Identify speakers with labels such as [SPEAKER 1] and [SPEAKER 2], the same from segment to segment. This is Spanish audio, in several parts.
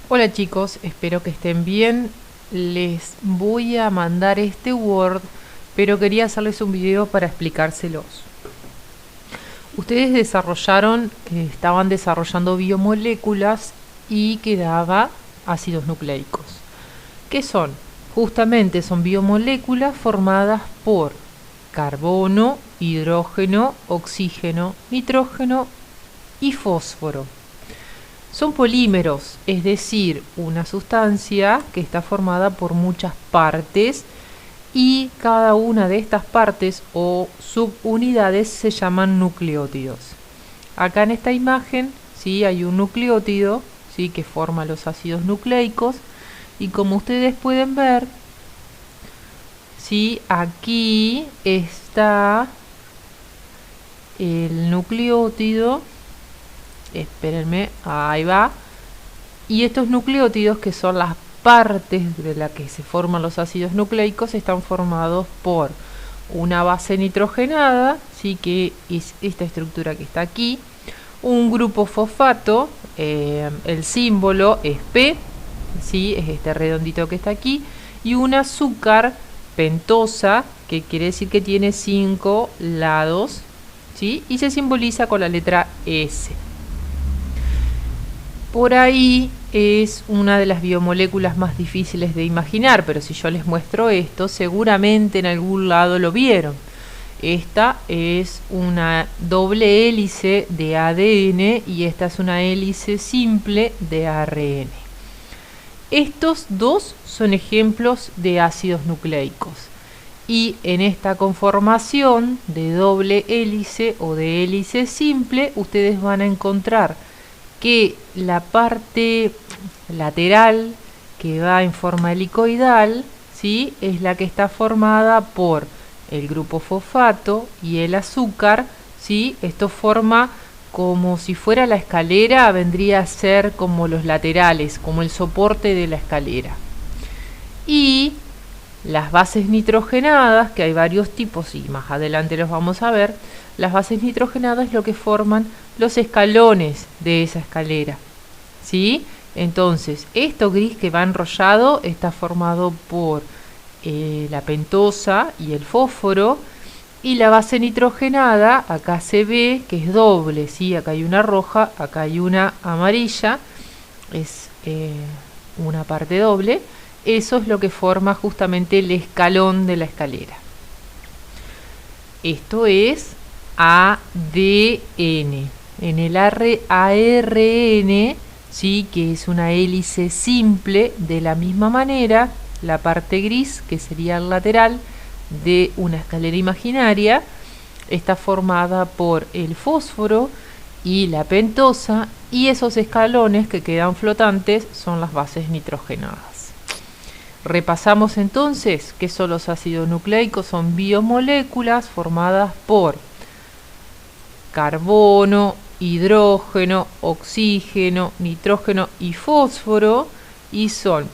[SPEAKER 1] Hola chicos, espero que estén bien. Les voy a mandar este Word, pero quería hacerles un video para explicárselos. Ustedes estaban desarrollando biomoléculas y quedaba ácidos nucleicos. ¿Qué son? Justamente son biomoléculas formadas por carbono, hidrógeno, oxígeno, nitrógeno y fósforo. Son polímeros, es decir, una sustancia que está formada por muchas partes y cada una de estas partes o subunidades se llaman nucleótidos. Acá en esta imagen, ¿sí?, hay un nucleótido, ¿sí?, que forma los ácidos nucleicos y como ustedes pueden ver, ¿sí?, aquí está el nucleótido. Espérenme, ahí va. Y estos nucleótidos, que son las partes de las que se forman los ácidos nucleicos, están formados por una base nitrogenada, ¿sí?, que es esta estructura que está aquí, un grupo fosfato, el símbolo es P, ¿sí?, es este redondito que está aquí, y un azúcar pentosa, que quiere decir que tiene 5 lados, ¿sí?, y se simboliza con la letra S. Por ahí es una de las biomoléculas más difíciles de imaginar, pero si yo les muestro esto, seguramente en algún lado lo vieron. Esta es una doble hélice de ADN y esta es una hélice simple de ARN. Estos dos son ejemplos de ácidos nucleicos. Y en esta conformación de doble hélice o de hélice simple, ustedes van a encontrar que la parte lateral, que va en forma helicoidal, ¿sí?, es la que está formada por el grupo fosfato y el azúcar, ¿sí? Esto forma como si fuera la escalera, vendría a ser como los laterales, como el soporte de la escalera. Y las bases nitrogenadas, que hay varios tipos y más adelante los vamos a ver, las bases nitrogenadas es lo que forman los escalones de esa escalera, ¿sí? Entonces, esto gris que va enrollado está formado por la pentosa y el fósforo, y la base nitrogenada, acá se ve que es doble, ¿sí? Acá hay una roja, acá hay una amarilla, es una parte doble. Eso es lo que forma justamente el escalón de la escalera. Esto es ADN. En el ARN, ¿sí?, que es una hélice simple, de la misma manera, la parte gris, que sería el lateral de una escalera imaginaria, está formada por el fósforo y la pentosa, y esos escalones que quedan flotantes son las bases nitrogenadas. Repasamos entonces qué son los ácidos nucleicos. Son biomoléculas formadas por carbono, hidrógeno, oxígeno, nitrógeno y fósforo, y son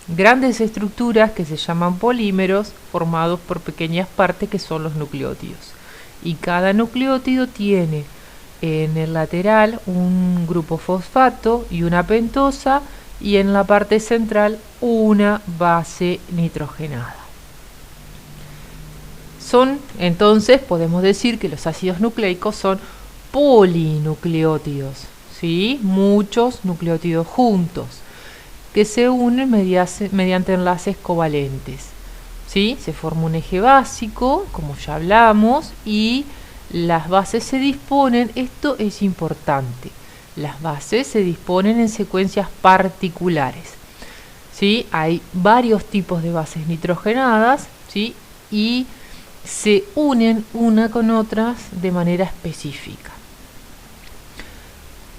[SPEAKER 1] grandes estructuras que se llaman polímeros formados por pequeñas partes que son los nucleótidos. Y cada nucleótido tiene en el lateral un grupo fosfato y una pentosa, y en la parte central una base nitrogenada. Entonces podemos decir que los ácidos nucleicos son polinucleótidos, ¿sí?, muchos nucleótidos juntos que se unen mediante enlaces covalentes, ¿sí? Se forma un eje básico, como ya hablamos, y las bases se disponen, esto es importante, las bases se disponen en secuencias particulares, ¿sí? Hay varios tipos de bases nitrogenadas, ¿sí?, y se unen una con otras de manera específica.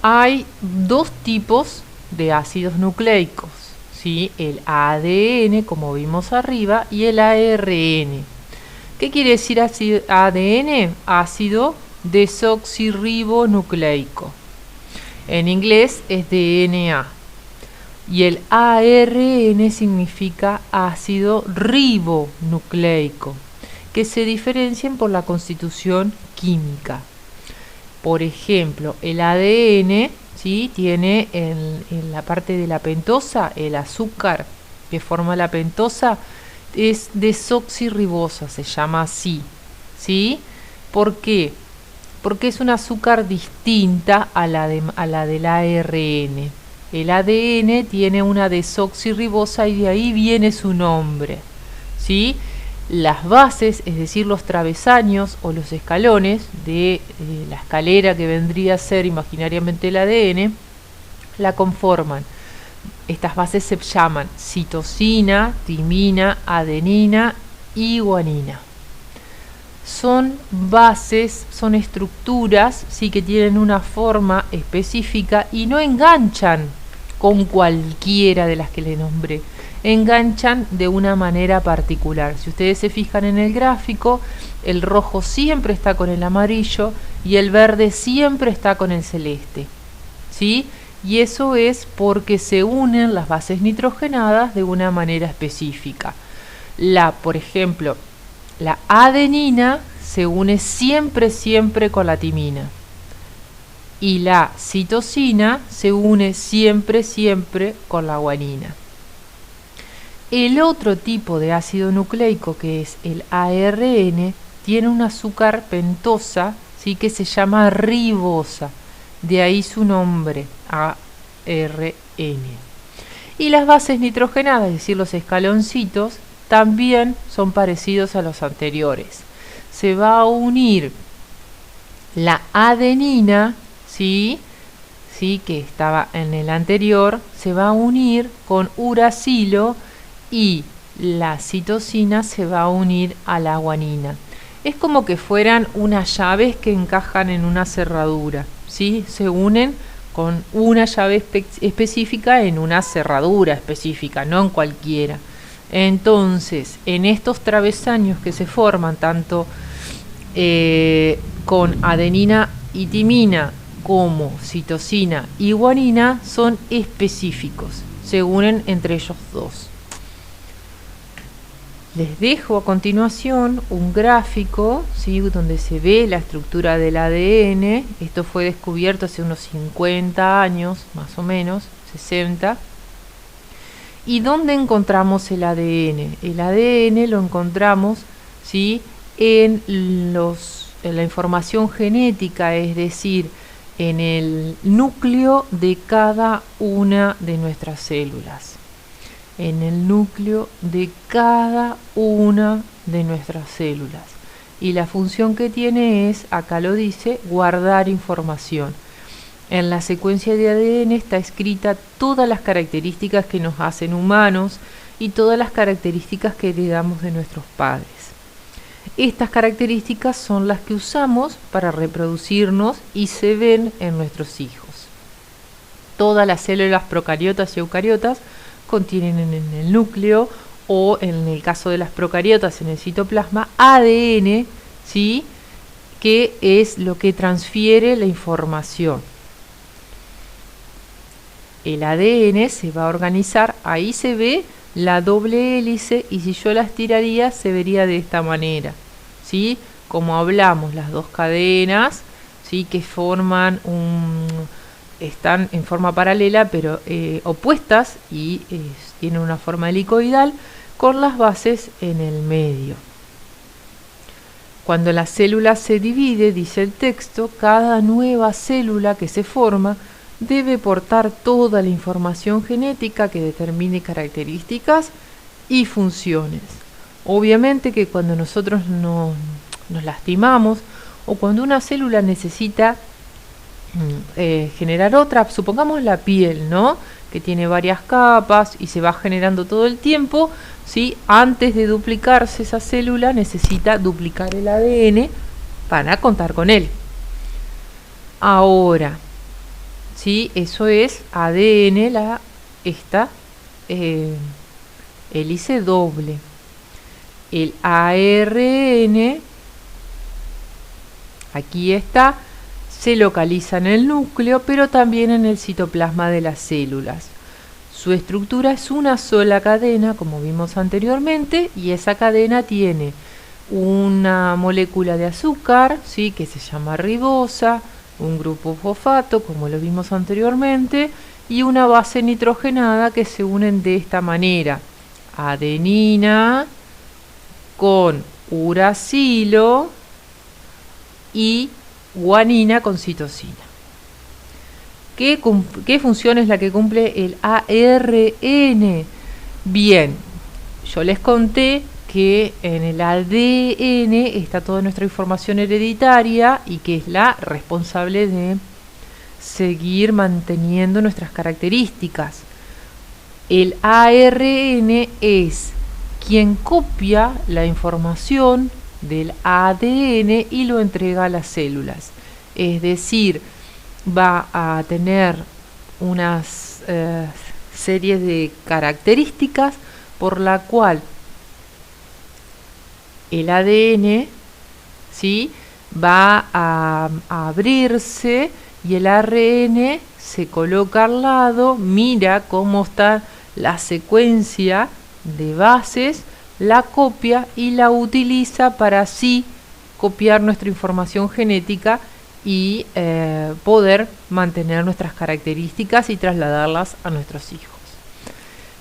[SPEAKER 1] Hay dos tipos de ácidos nucleicos, ¿sí?, el ADN, como vimos arriba, y el ARN. ¿Qué quiere decir ADN? Ácido desoxirribonucleico. En inglés es DNA. Y el ARN significa ácido ribonucleico, que se diferencian por la constitución química. Por ejemplo, el ADN, ¿sí? Tiene en la parte de la pentosa, el azúcar que forma la pentosa es desoxirribosa, se llama así, ¿sí? ¿Por qué? Porque es un azúcar distinta a la del ARN. El ADN tiene una desoxirribosa y de ahí viene su nombre, ¿sí? Las bases, es decir, los travesaños o los escalones de la escalera que vendría a ser imaginariamente el ADN, la conforman. Estas bases se llaman citosina, timina, adenina y guanina. Son bases, son estructuras, sí, que tienen una forma específica y no enganchan con cualquiera de las que le nombré. Enganchan de una manera particular. Si ustedes se fijan en el gráfico, el rojo siempre está con el amarillo y el verde siempre está con el celeste, ¿sí? Y eso es porque se unen las bases nitrogenadas de una manera específica. Por ejemplo, la adenina se une siempre con la timina. Y la citosina se une siempre con la guanina. El otro tipo de ácido nucleico, que es el ARN, tiene un azúcar pentosa, ¿sí? Que se llama ribosa. De ahí su nombre, ARN. Y las bases nitrogenadas, es decir, los escaloncitos, también son parecidos a los anteriores. Se va a unir la adenina, ¿sí? ¿Sí? Que estaba en el anterior, se va a unir con uracilo y la citosina se va a unir a la guanina. Es como que fueran unas llaves que encajan en una cerradura, ¿sí? Se unen con una llave específica en una cerradura específica, no en cualquiera. Entonces, en estos travesaños que se forman tanto con adenina y timina como citosina y guanina, son específicos, se unen entre ellos dos. Les dejo a continuación un gráfico, ¿sí? Donde se ve la estructura del ADN. Esto fue descubierto hace unos 50 años, más o menos, 60. ¿Y dónde encontramos el ADN? El ADN lo encontramos, ¿sí? en la información genética, es decir, en el núcleo de cada una de nuestras células. En el núcleo de cada una de nuestras células. Y la función que tiene es, acá lo dice, guardar información. En la secuencia de ADN está escrita todas las características que nos hacen humanos y todas las características que heredamos de nuestros padres. Estas características son las que usamos para reproducirnos y se ven en nuestros hijos. Todas las células procariotas y eucariotas contienen en el núcleo, o en el caso de las procariotas en el citoplasma, ADN, ¿sí? Que es lo que transfiere la información. El ADN se va a organizar, ahí se ve la doble hélice, y si yo la estiraría se vería de esta manera, ¿sí? Como hablamos, las dos cadenas, ¿sí? Que forman están en forma paralela pero opuestas y tienen una forma helicoidal con las bases en el medio. Cuando la célula se divide, dice el texto, cada nueva célula que se forma debe portar toda la información genética que determine características y funciones. Obviamente que cuando nosotros nos lastimamos o cuando una célula necesita generar otra, supongamos la piel, ¿no? Que tiene varias capas y se va generando todo el tiempo, ¿sí? Antes de duplicarse esa célula necesita duplicar el ADN para contar con él. Ahora, ¿sí? Eso es ADN, esta hélice doble. El ARN, aquí está, se localiza en el núcleo, pero también en el citoplasma de las células. Su estructura es una sola cadena, como vimos anteriormente, y esa cadena tiene una molécula de azúcar, ¿sí? Que se llama ribosa, un grupo fosfato, como lo vimos anteriormente, y una base nitrogenada que se unen de esta manera. Adenina con uracilo y guanina con citosina. ¿Qué función es la que cumple el ARN? Bien, yo les conté que en el ADN está toda nuestra información hereditaria y que es la responsable de seguir manteniendo nuestras características. El ARN es quien copia la información del ADN y lo entrega a las células. Es decir, va a tener unas series de características por la cual el ADN, ¿sí?, va a abrirse y el ARN se coloca al lado, mira cómo está la secuencia de bases, la copia y la utiliza para así copiar nuestra información genética y poder mantener nuestras características y trasladarlas a nuestros hijos.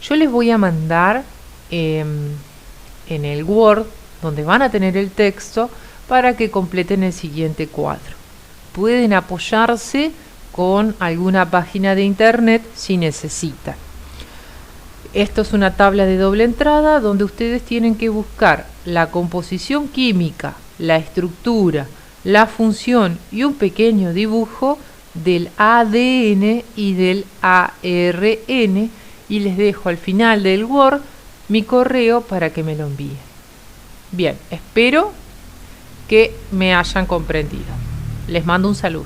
[SPEAKER 1] Yo les voy a mandar en el Word, donde van a tener el texto, para que completen el siguiente cuadro. Pueden apoyarse con alguna página de internet si necesitan. Esto es una tabla de doble entrada donde ustedes tienen que buscar la composición química, la estructura, la función y un pequeño dibujo del ADN y del ARN, y les dejo al final del Word mi correo para que me lo envíen. Bien, espero que me hayan comprendido. Les mando un saludo.